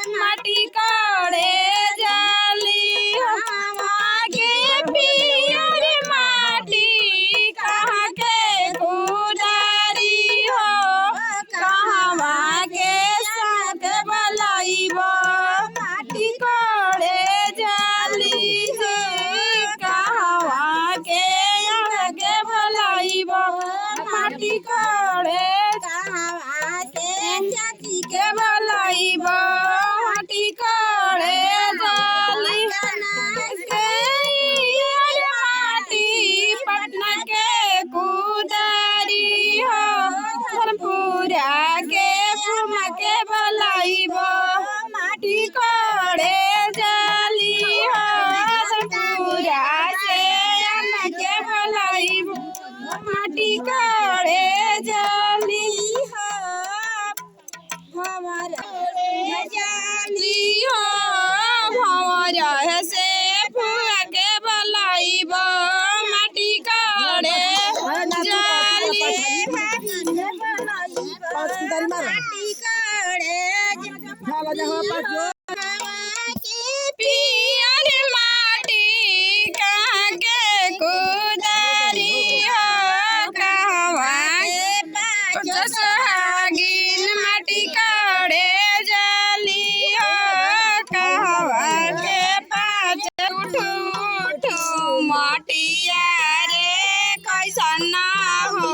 माटी करे जाली आगे पियर माटी कहाँ के खुदारी हो कहाँ के साथ बलाइबो माटी करे जाली कहाँ के आगे बलाइबो माटी करे चाची के बलाइबो माटी करे जाली माटी पटना के कुदारी हो धर्मपुरा के फुमा के बलाइबो माटी करे जाली हो धर्मपुरा से अन्ना के बलाइबो माटी करे जाली हो हमारा जाली हो हमारा से फुआ के बलाइबो माटी करे जाली माटी करे पियर माटी कहाँ के कुदारी हो कहाँ सोहागिन माटी करे जाली हो कहाँ के पाँच उठू उठू माटिया रे कैसन ना हो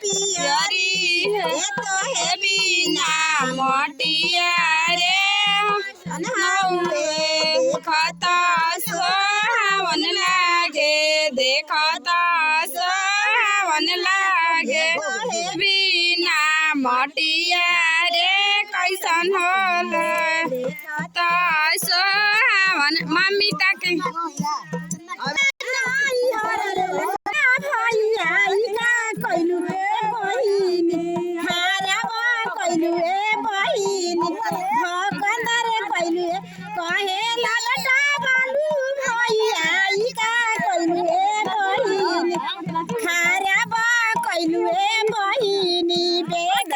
पियरी है तो है बिना माटिया रे देखता सोहावन लागे देखता सोहावन लागे बिना माटिया रे कैसन होला तो सोहावन मम्मी तक कहे ललटा बालू भैया का कइलुए बहिनी खारा बा कइलुए बहिनी बेग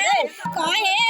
कहे